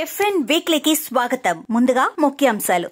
FN వీక్లీకి స్వాగతం. ముందుగా ముఖ్యాంశాలు.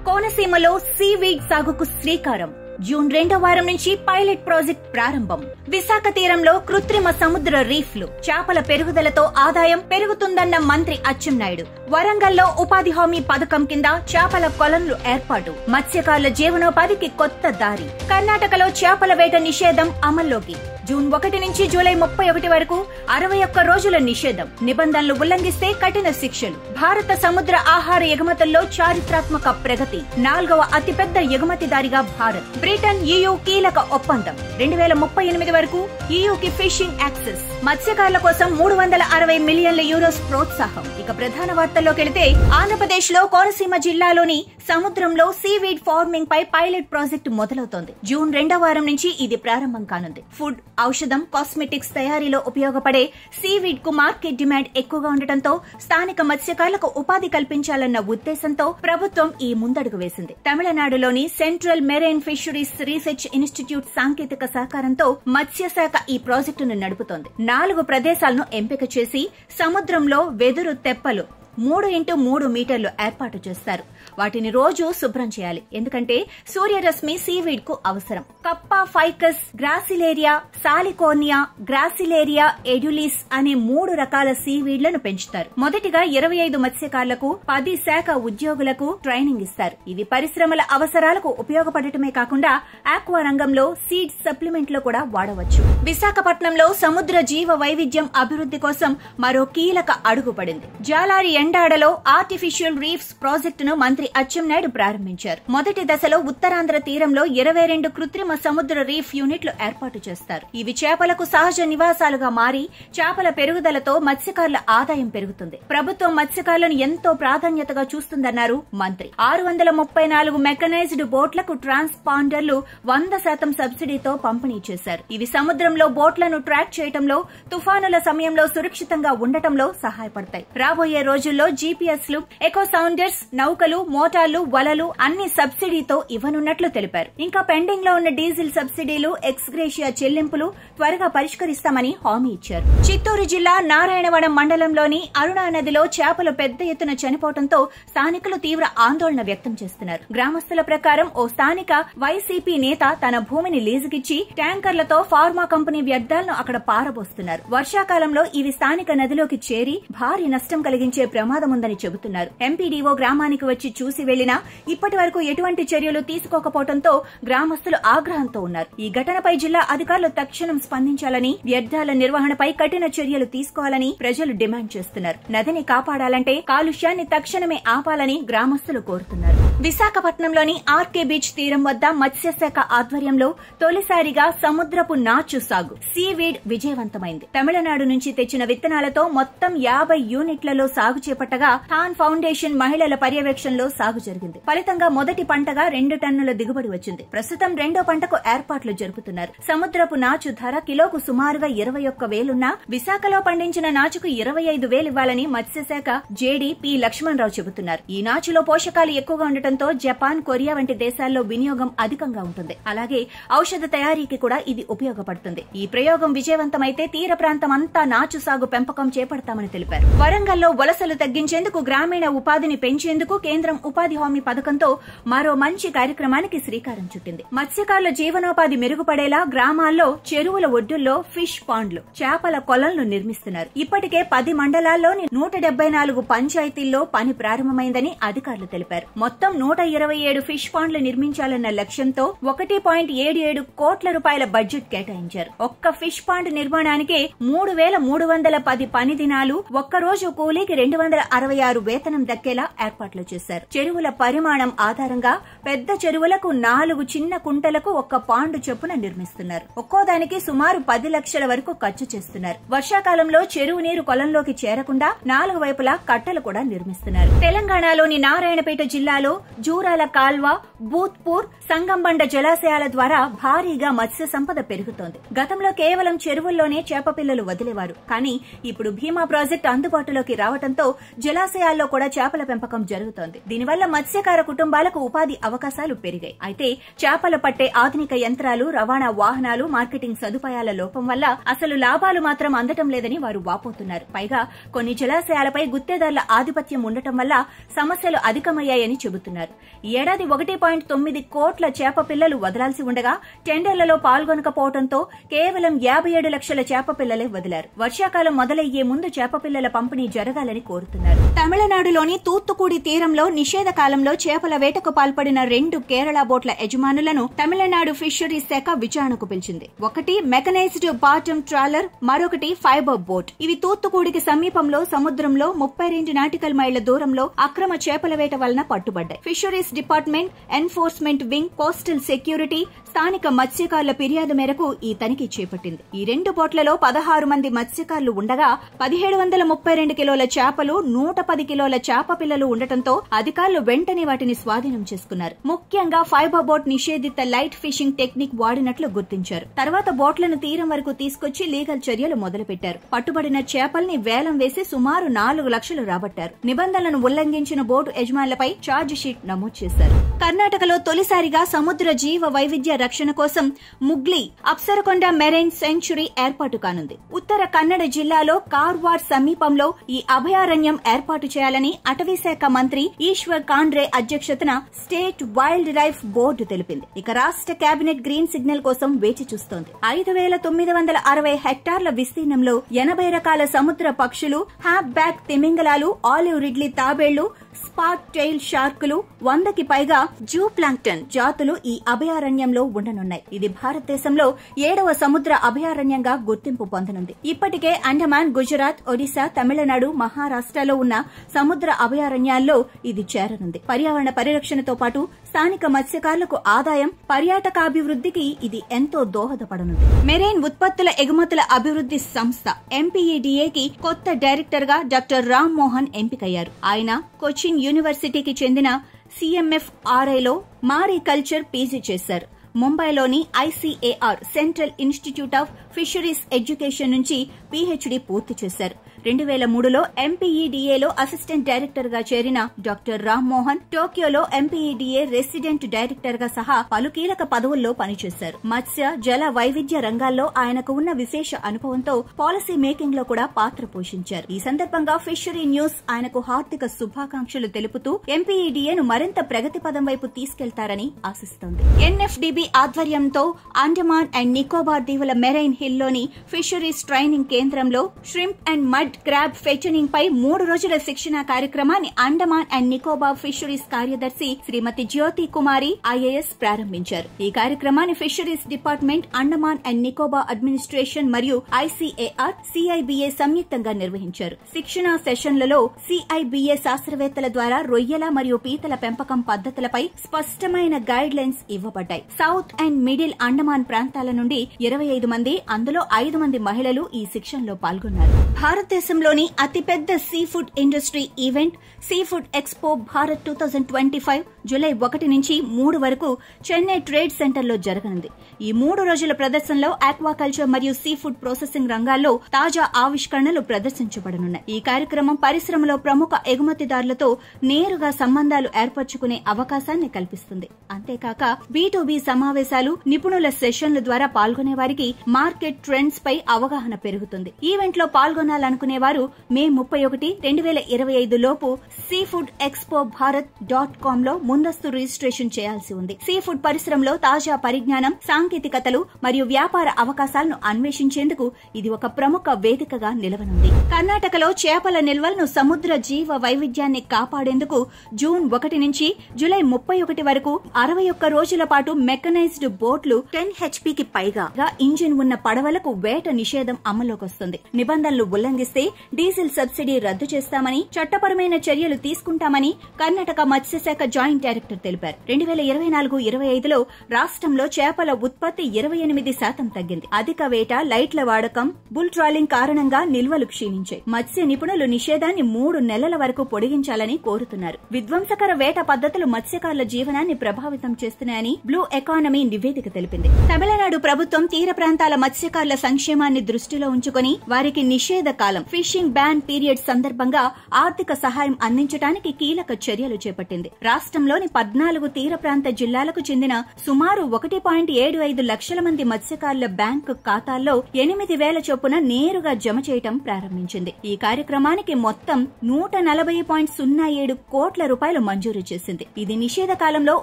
కోనసీమలో సీవీడ్ సాగుకు శ్రీకారం. జూన్ 2వ వారం నుంచి పైలట్ ప్రాజెక్ట్ ప్రారంభం. విశాఖ తీరంలో కృత్రిమ సముద్ర రీఫ్లు. చేపల పెరుగుదలతో ఆదాయం పెరుగుతుందన్న మంత్రి అచ్చెన్నాయుడు. వరంగల్లో ఉపాధి హామీ పథకం కింద చేపల కొలన్లు ఏర్పాటు. మత్స్యకారుల జీవనోపాధికి కొత్త దారి. కర్ణాటకలో చేపల వేట నిషేధం అమల్లోకి. జూన్ 1 నుంచి జూలై 31 వరకు 61 రోజుల నిషేధం. నిబంధనలు ఉల్లంఘిస్తే కఠిన శిక్షలు. భారత సముద్ర ఆహార ఎగుమతుల్లో చారిత్రాత్మక ప్రగతి. 4వ అతిపెద్ద ఎగుమతిదారిగా భారత్. బ్రిటన్ EU కీలక ఒప్పందం. 2038 వరకు EUకి ఫిషింగ్ యాక్సెస్. మత్స్యకారుల కోసం 360 మిలియన్ల యూరోస్ ప్రోత్సాహం. ఇక ప్రధాన వార్తల్లోకి వెళితే ఆంధ్రప్రదేశ్ లో కోనసీమ జిల్లాలోని సముద్రంలో సీవీడ్ ఫార్మింగ్ పై పైలట్ ప్రాజెక్టు మొదలవుతోంది. జూన్ 2వ వారం నుంచి ఇది ప్రారంభం కానుంది. ఫుడ్, ఔషధం, కాస్మెటిక్స్ తయారీలో ఉపయోగపడే సీవీడ్ కు మార్కెట్ డిమాండ్ ఎక్కువగా ఉండటంతో స్థానిక మత్స్యకారులకు ఉపాధి కల్పించాలన్న ఉద్దేశంతో ప్రభుత్వం ఈ ముందడుగు వేసింది. తమిళనాడులోని central marine fisheries research institute సాంకేతిక సహకారంతో మత్స్యశాఖ ఈ ప్రాజెక్టును నడుపుతోంది. 4 ప్రదేశాలను ఎంపిక చేసి సముద్రంలో వెదురు తెప్పలు 3x3 మీటర్లు ఏర్పాటు చేస్తారు. వాటిని రోజు శుభ్రం చేయాలి. ఎందుకంటే సూర్యరశ్మి సీవీడ్ కు అవసరం. కప్పా ఫైకస్, గ్రాసిలేరియా, సాలికోర్నియా, గ్రాసిలేరియా ఎడ్యులిస్ అనే 3 రకాల సీవీడ్లను పెంచుతారు. మొదటిగా 25 మత్స్యకారులకు 10 శాఖ ఉద్యోగులకు ట్రైనింగ్ ఇస్తారు. ఇవి పరిశ్రమల అవసరాలకు ఉపయోగపడటమే కాకుండా ఆక్వా రంగంలో సీడ్ సప్లిమెంట్ లో కూడా వాడవచ్చు. విశాఖపట్నంలో సముద్ర జీవ వైవిధ్యం అభివృద్ది కోసం మరో కీలక అడుగు పడింది. జాలారి ఎండాడలో ఆర్టిఫిషియల్ రీఫ్స్ ప్రాజెక్టును మంత్రి అచ్చెన్నాయుడు ప్రారంభించారు. మొదటి దశలో ఉత్తరాంధ్ర తీరంలో 22 కృత్రిమ సముద్ర రీఫ్ యూనిట్లు ఏర్పాటు చేస్తారు. ఇవి చేపలకు సహజ నివాసాలుగా మారి చేపల పెరుగుదలతో మత్స్యకారుల ఆదాయం పెరుగుతుంది. ప్రభుత్వం మత్స్యకారులను ఎంతో ప్రాధాన్యతగా చూస్తుందన్నారు మంత్రి. 634 మెకనైజ్డ్ బోట్లకు ట్రాన్స్పాండర్లు 100% సబ్సిడీతో పంపిణీ చేశారు. ఇవి సముద్రంలో బోట్లను ట్రాక్ చేయడంలో, తుఫానుల సమయంలో సురక్షితంగా ఉండటంలో సహాయపడతాయి. రాబోయే రోజుల్లో జీపీఎస్లు, ఎకో సౌండర్స్, నౌకలు, మోటార్లు, వలలు అన్ని సబ్సిడీతో ఇవ్వనున్నట్లు తెలిపారు. ఇంకా పెండింగ్ లో ఉన్న డీజిల్ సబ్సిడీలు, ఎక్స్గ్రేషియా చెల్లింపులు త్వరగా పరిష్కరిస్తామని హామీ ఇచ్చారు. చిత్తూరు జిల్లా నారాయణవనం మండలంలోని అరుణా నదిలో చేపలు పెద్ద ఎత్తున చనిపోవడంతో స్థానికులు తీవ్ర ఆందోళన వ్యక్తం చేస్తున్నారు. గ్రామస్తుల ప్రకారం ఓ స్థానిక వైసీపీ నేత తన భూమిని లీజుకిచ్చి ట్యాంకర్లతో ఫార్మా కంపెనీ వ్యర్థాలను అక్కడ పారబోస్తున్నారు. వర్షాకాలంలో ఇవి స్థానిక నదిలోకి చేరి భారీ నష్టం కలిగించే ప్రమాదముందని చెబుతున్నారు. ఎంపీడీఓ గ్రామానికి వచ్చి చూసి వెళ్లినా ఇప్పటి వరకు ఎటువంటి చర్యలు తీసుకోకపోవడంతో గ్రామస్తులు ఆగ్రహంతో ఉన్నారు. ఈ ఘటనపై జిల్లా అధికారులు తక్షణం స్పందించాలని, వ్యర్థాల నిర్వహణపై కఠిన చర్యలు తీసుకోవాలని ప్రజలు డిమాండ్ చేస్తున్నారు. నదిని కాపాడాలంటే కాలుష్యాన్ని తక్షణమే ఆపాలని గ్రామస్తులు కోరుతున్నారు. విశాఖపట్నంలోని ఆర్కే బీచ్ తీరం వద్ద మత్స్యశాఖ ఆధ్వర్యంలో తొలిసారిగా సముద్రపు నాచు సాగు సీవీడ్ విజయవంతమైంది. తమిళనాడు నుంచి తెచ్చిన విత్తనాలతో మొత్తం 50 యూనిట్లలో సాగు చేపట్టగా థాన్ ఫౌండేషన్ మహిళల పర్యవేక్షణలో సాగు జరిగింది. ఫలితంగా మొదటి పంటగా 2 టన్నుల దిగుబడి వచ్చింది. ప్రస్తుతం 2వ పంటకు ఏర్పాట్లు జరుపుతున్నారు. సముద్రపు నాచు ధర కిలోకు సుమారుగా 21,000 విశాఖలో పండించిన నాచుకు 25,000 ఇవ్వాలని మత్స్యశాఖ జేడీ పి లక్ష్మణరావు చెబుతున్నారు. ఈ నాచులో పోషకాలు ఎక్కువగా ఉండటంతో జపాన్, కొరియా వంటి దేశాల్లో వినియోగం అధికంగా ఉంటుంది. అలాగే ఔషధ తయారీకి కూడా ఇది ఉపయోగపడుతుంది. ఈ ప్రయోగం విజయవంతమైతే తీర ప్రాంతం అంతా నాచు సాగు పెంపకం చేపడతామని తెలిపారు. వరంగల్లో వలసలు తగ్గించేందుకు, గ్రామీణ ఉపాధిని పెంచేందుకు కేంద్రం ఉపాధి హామీ పథకంతో మరో మంచి కార్యక్రమానికి శ్రీకారం చుట్టింది. మత్స్యకారుల జీవనోపాధి మెరుగుపడేలా గ్రామాల్లో చెరువుల ఒడ్డుల్లో ఫిష్ పాండ్లు, చేపల కొలన్లు నిర్మిస్తున్నారు. ఇప్పటికే 10 మండలాల్లోని 174 పంచాయతీల్లో పని ప్రారంభమైందని అధికారులు తెలిపారు. మొత్తం 127 ఫిష్ పాండ్లు నిర్మించాలన్న లక్ష్యంతో 1.77 కోట్ల రూపాయల బడ్జెట్ కేటాయించారు. ఒక్క ఫిష్ పాండ్ నిర్మాణానికే 3,310 పని దినాలు, ఒక్కరోజు కూలీకి 266 వేతనం దక్కేలా ఏర్పాట్లు చేశారు. చెరువుల పరిమాణం ఆధారంగా పెద్ద చెరువులకు 4 చిన్న కుంటలకు 1 పాండు చొప్పున నిర్మిస్తున్నారు. ఒక్కోదానికి సుమారు 10 లక్షల వరకు ఖర్చు చేస్తున్నారు. వర్షాకాలంలో చెరువు నీరు కొలంలోకి చేరకుండా 4 వైపులా కట్టలు కూడా నిర్మిస్తున్నారు. తెలంగాణలోని నారాయణపేట జిల్లాలో జూరాల కాల్వ, బూత్పూర్, సంగంబండ జలాశయాల ద్వారా భారీగా మత్స్య సంపద పెరుగుతోంది. గతంలో కేవలం చెరువుల్లోనే చేప పిల్లలు వదిలేవారు. కానీ ఇప్పుడు భీమా ప్రాజెక్టు అందుబాటులోకి రావడంతో జలాశయాల్లో కూడా చేపల పెంపకం జరుగుతోంది. దీనివల్ల మత్స్యకార కుటుంబాలకు ఉపాధి అవకాశాలు పెరిగాయి. అయితే చేపలు పట్టే ఆధునిక యంత్రాలు, రవాణా వాహనాలు, మార్కెటింగ్ సదుపాయాల లోపం వల్ల అసలు లాభాలు మాత్రం అందటం లేదని వారు వాపోతున్నారు. పైగా కొన్ని జలాశయాలపై గుత్తేదారుల ఆధిపత్యం ఉండటం వల్ల సమస్యలు అధికమయ్యాయని చెబుతున్నారు. ఈ ఏడాది 1.9 కోట్ల చేప పిల్లలు వదలాల్సి ఉండగా టెండర్లలో పాల్గొనకపోవడంతో కేవలం 57 లక్షల చేప పిల్లలే వదిలారు. వర్షాకాలం మొదలయ్యే ముందు చేప పిల్లల పంపిణీ జరగాలని కోరుతున్నారు. తమిళనాడులోని తూత్తుకుడి తీరంలో నిషేధ కాలంలో చేపల వేటకు పాల్పడిన 2 కేరళ బోట్ల యజమానులను తమిళనాడు ఫిషరీస్ శాఖ విచారణకు పిలిచింది. ఒకటి మెకనైజ్డ్ బాటమ్ ట్రాలర్, మరొకటి ఫైబర్ బోట్. ఇవి తూత్తుకుడికి సమీపంలో సముద్రంలో 32 నాటికల్ మైళ్ల దూరంలో అక్రమ చేపల వేట వలన పట్టుబడ్డాయి. Fisheries department, enforcement wing, coastal security, స్థానిక మత్స్యకారుల ఫిర్యాదు మేరకు ఈ తనిఖీ చేపట్టింది. ఈ 2 బోట్లలో 16 మంది మత్స్యకారులు ఉండగా 1732 కిలోల చేపలు, 110 కిలోల చేప పిల్లలు ఉండటంతో అధికారులు వెంటనే వాటిని స్వాధీనం చేసుకున్నారు. ముఖ్యంగా ఫైబర్ బోట్ నిషేధిత లైట్ ఫిషింగ్ టెక్నిక్ వాడినట్లు గుర్తించారు. తర్వాత బోట్లను తీరం వరకు తీసుకొచ్చి లీగల్ చర్యలు మొదలుపెట్టారు. పట్టుబడిన చేపల్ని వేలం వేసి సుమారు 4 లక్షలు రాబట్టారు. నిబంధనలను ఉల్లంఘించిన బోటు యజమానులపై ఛార్జ్ షీట్ నమోదు చేశారు. కర్ణాటకలో తొలిసారిగా సముద్ర జీవ వైవిధ్య రక్షణ కోసం ముగ్లీ అప్సరకొండ మెరైన్ సెంచురీ ఏర్పాటు కానుంది. ఉత్తర కన్నడ జిల్లాలో కార్వార్ సమీపంలో ఈ అభయారణ్యం ఏర్పాటు చేయాలని అటవీశాఖ మంత్రి ఈశ్వర్ ఖండ్రే అధ్యక్షతన స్టేట్ వైల్డ్ లైఫ్ బోర్డు తెలిపింది. ఇక రాష్ట్ర కేబినెట్ గ్రీన్ సిగ్నల్ కోసం వేచి చూస్తోంది. 5,960 హెక్టార్ల విస్తీర్ణంలో 80 రకాల సముద్ర పక్షులు, హ్యాప్ బ్యాక్ తిమింగలాలు, ఆలివ్ రిడ్లీ తాబేళ్లు, స్పాట్ టైల్ షార్కులు, 100కి పైగా జూ ప్లాంక్టన్ జాతులు ఈ అభయారణ్యంలో ఉండనున్నాయి. ఇది భారతదేశంలో 7వ సముద్ర అభయారణ్యంగా గుర్తింపు పొందనుంది. ఇప్పటికే అండమాన్, గుజరాత్, ఒడిశా, తమిళనాడు, మహారాష్ట్రలో ఉన్న సముద్ర అభయారణ్యాల్లో ఇది చేరనుంది. పర్యావరణ పరిరక్షణతో పాటు స్థానిక మత్స్యకారులకు ఆదాయం, పర్యాటకాభివృద్ధికి ఇది ఎంతో దోహదపడనుంది. మెరైన్ ఉత్పత్తుల ఎగుమతుల అభివృద్ధి సంస్థ ఎంపీఈడీఏకి కొత్త డైరెక్టర్ గా డాక్టర్ రామ్ మోహన్ ఎంపికయ్యారు. ఆయన కొచ్చిన్ యూనివర్సిటీకి చెందిన CMFRIలో మారికల్చర్ పీజీ చేశారు. ముంబైలోని ICAR central institute of fisheries education నుంచి PhD పూర్తి చేశారు. 2003లో ఎంపీఈడీఏలో అసిస్టెంట్ డైరెక్టర్ గా చేరిన డాక్టర్ రామ్ మోహన్ టోక్యోలో ఎంపీఈడీఏ రెసిడెంట్ డైరెక్టర్ గా సహా పలు కీలక పదవుల్లో పనిచేశారు. మత్స్య, జల వైవిధ్య రంగాల్లో ఆయనకు ఉన్న విశేష అనుభవంతో పాలసీ మేకింగ్ లో కూడా పాత్ర పోషించారు. ఈ సందర్భంగా ఫిషరీ న్యూస్ ఆయనకు హార్దిక శుభాకాంక్షలు తెలుపుతూ ఎంపీఈడీఏను మరింత ప్రగతి పదం వైపు తీసుకెళ్తారని ఆశిస్తోంది. NFDB ఆధ్వర్యంతో అండమాన్ అండ్ నికోబార్ దీవుల మెరైన్ హిల్ లోని ఫిషరీస్ ట్రైనింగ్ కేంద్రంలో shrimp and mud crab fattening పై 3 రోజుల శిక్షణ కార్యక్రమాన్ని అండమాన్ అండ్ నికోబార్ ఫిషరీస్ కార్యదర్శి శ్రీమతి జ్యోతి కుమారి IAS ప్రారంభించారు. ఈ కార్యక్రమాన్ని fisheries department, Andaman and Nicobar administration మరియు ICAR, CIBA సంయుక్తంగా నిర్వహించారు. శిక్షణ సెషన్లలో CIBA శాస్త్రవేత్తల ద్వారా రొయ్యల మరియు పీతల పెంపకం పద్ధతులపై స్పష్టమైన గైడ్ లైన్స్ ఇవ్వబడ్డాయి. సౌత్ అండ్ మిడిల్ అండమాన్ ప్రాంతాల నుండి 25 మంది, అందులో 5 మంది మహిళలు ఈ శిక్షణలో పాల్గొన్నారు. భారతదేశంలోని అతిపెద్ద sea food industry event sea food expo Bharat 2025 July 1 నుంచి 3 వరకు చెన్నై ట్రేడ్ సెంటర్లో జరగనుంది. ఈ 3 రోజుల ప్రదర్శనలో ఆక్వాకల్చర్ మరియు సీ ఫుడ్ ప్రాసెసింగ్ రంగాల్లో తాజా ఆవిష్కరణలు ప్రదర్శించబడనున్నాయి. ఈ కార్యక్రమం పరిశ్రమలో ప్రముఖ ఎగుమతిదారులతో నేరుగా సంబంధాలు ఏర్పరచుకునే అవకాశాన్ని కల్పిస్తుంది. అంతేకాక B2B సమావేశాలు, నిపుణుల సెషన్ల ద్వారా పాల్గొనే వారికి మార్కెట్ ట్రెండ్స్ పై అవగాహన పెరుగుతుంది. ఈవెంట్ లో పాల్గొనాలనుకునే వారు మే 31, 2025 లోపు seafoodexpobharat.com లో ముందస్తు రిజిస్ట్రేషన్ చేయాల్సి ఉంది. సీ ఫుడ్ పరిశ్రమలో తాజా పరిజ్ఞానం, సాంకేతికతలు మరియు వ్యాపార అవకాశాలను అన్వేషించేందుకు ఇది ఒక ప్రముఖ వేదికగా నిలవనుంది. కర్ణాటకలో చేపల నిల్వలను, సముద్ర జీవ వైవిధ్యాన్ని కాపాడేందుకు జూన్ 1 నుంచి జూలై 31 వరకు 61 రోజుల పాటు మెకనైజ్డ్ బోట్లు 10 HPకి పైగా ఇంజిన్ ఉన్న పడవలకు వేట నిషేధం అమల్లోకి వస్తుంది. నిబంధనలు ఉల్లంఘిస్తే చేస్తే డీజిల్ సబ్సిడీ రద్దు చేస్తామని, చట్టపరమైన చర్యలు తీసుకుంటామని కర్ణాటక మత్స్యశాఖ జాయింట్ డైరెక్టర్ తెలిపారు. 2024-25లో రాష్ట్రంలో చేపల ఉత్పత్తి 28% తగ్గింది. అధిక వేట, లైట్ల వాడకం, బుల్ ట్రాలింగ్ కారణంగా నిల్వలు క్షీణించాయి. మత్స్య నిపుణులు నిషేధాన్ని 3 నెలల వరకు పొడిగించాలని కోరుతున్నారు. విధ్వంసకర వేట పద్ధతులు మత్స్యకారుల జీవనాన్ని ప్రభావితం చేస్తున్నాయని బ్లూ ఎకానమీ నివేదిక తెలిపింది. తమిళనాడు ప్రభుత్వం తీర ప్రాంతాల మత్స్యకారుల సంక్షేమాన్ని దృష్టిలో ఉంచుకుని వారికి నిషేధ కాలం ఫిషింగ్ బ్యాన్ పీరియడ్ సందర్భంగా ఆర్థిక సహాయం అందించడానికి కీలక చర్యలు చేపట్టింది. రాష్ట్రంలోని 14 తీర ప్రాంత జిల్లాలకు చెందిన సుమారు 1.75 లక్షల మంది మత్స్యకారుల బ్యాంకు ఖాతాల్లో 8,000 చొప్పున నేరుగా జమ చేయడం ప్రారంభించింది. ఈ కార్యక్రమానికి మొత్తం 140.07 కోట్ల రూపాయలు మంజూరు చేసింది. ఇది నిషేధ కాలంలో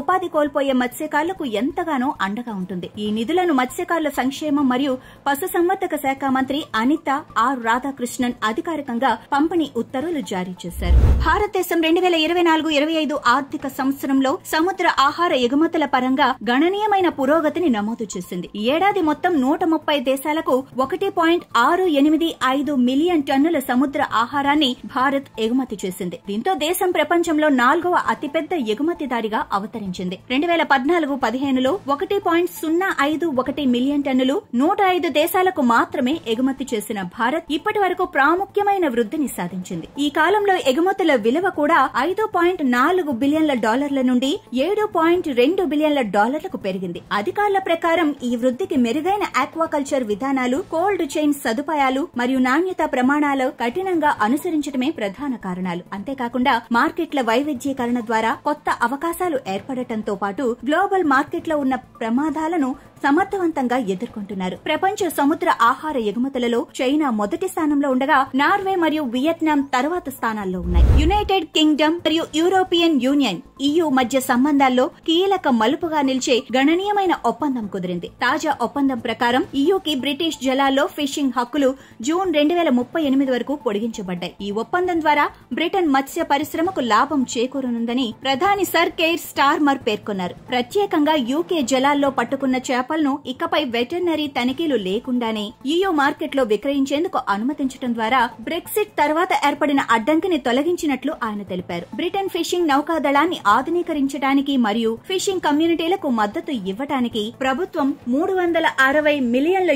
ఉపాధి కోల్పోయే మత్స్యకారులకు ఎంతగానో అండగా ఉంటుంది. ఈ నిధులను మత్స్యకారుల సంక్షేమం మరియు పశుసంవర్ధక శాఖ మంత్రి అనిత ఆర్ రాధాకృష్ణన్ అధికారికంగా పంపిణీ ఉత్తర్వులు జారీ చేశారు. భారతదేశం 2024-25 ఆర్థిక సంవత్సరంలో సముద్ర ఆహార ఎగుమతుల పరంగా గణనీయమైన పురోగతిని నమోదు చేసింది. ఈ ఏడాది మొత్తం 130 దేశాలకు 1.685 మిలియన్ టన్నుల సముద్ర ఆహారాన్ని భారత్ ఎగుమతి చేసింది. దీంతో దేశం ప్రపంచంలో 4వ అతిపెద్ద ఎగుమతిదారిగా అవతరించింది. 2014-15లో 1.051 మిలియన్ టన్నులు 105 దేశాలకు మాత్రమే ఎగుమతి చేసిన భారత్ ఇప్పటి వరకు ప్రాముఖ్యమైన వృద్ధిని సాధించింది. ఈ కాలంలో ఎగుమతుల విలువ కూడా $5.4 బిలియన్ల నుండి $7.2 బిలియన్లకు పెరిగింది. అధికారుల ప్రకారం ఈ వృద్ధికి మెరుగైన ఆక్వాకల్చర్ విధానాలు, కోల్డ్ చైన్ సదుపాయాలు మరియు నాణ్యతా ప్రమాణాలు కఠినంగా అనుసరించడమే ప్రధాన కారణాలు. అంతేకాకుండా మార్కెట్ల వైవిధ్యీకరణ ద్వారా కొత్త అవకాశాలు ఏర్పడటంతో పాటు గ్లోబల్ మార్కెట్లో ఉన్న ప్రమాదాలను సమర్థవంతంగా ఎదుర్కొంటున్నారు. ప్రపంచ సముద్ర ఆహార ఎగుమతులలో చైనా మొదటి స్థానంలో ఉండగా నార్వే మరియు వియత్నాం తర్వాత స్థానాల్లో ఉన్నాయి. యునైటెడ్ కింగ్డమ్ మరియు యూరోపియన్ యూనియన్ EU మధ్య సంబంధాల్లో కీలక మలుపుగా నిలిచే గణనీయమైన ఒప్పందం కుదిరింది. తాజా ఒప్పందం ప్రకారం EUకి బ్రిటిష్ జలాల్లో ఫిషింగ్ హక్కులు జూన్ 2038 వరకు పొడిగించబడ్డాయి. ఈ ఒప్పందం ద్వారా బ్రిటన్ మత్స్య పరిశ్రమకు లాభం చేకూరనుందని ప్రధాని సర్ కేర్ స్టార్మర్ పేర్కొన్నారు. ప్రత్యేకంగా UK జలాల్లో పట్టుకున్న చేపలను ఇకపై వెటర్నరీ తనిఖీలు లేకుండానే EU మార్కెట్లో విక్రయించేందుకు అనుమతించడం ద్వారా బ్రెక్సిట్ తర్వాత ఏర్పడిన అడ్డంకిని తొలగించినట్లు ఆయన తెలిపారు. బ్రిటన్ ఫిషింగ్ నౌకాదళాన్ని ఆధునీకరించడానికి మరియు ఫిషింగ్ కమ్యూనిటీలకు మద్దతు ఇవ్వడానికి ప్రభుత్వం €360 మిలియన్ల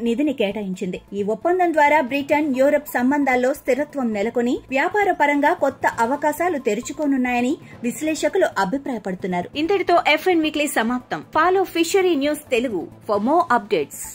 నిధిని కేటాయించింది. ఈ ఒప్పందం ద్వారా బ్రిటన్, యూరప్ సంబంధాల్లో స్థిరత్వం నెలకొని వ్యాపార పరంగా కొత్త అవకాశాలు తెరుచుకోనున్నాయని విశ్లేషకులు అభిప్రాయపడుతున్నారు. ఇంతటితో FN వీక్లీ సమాప్తం. Follow fishery news Telugu for more updates.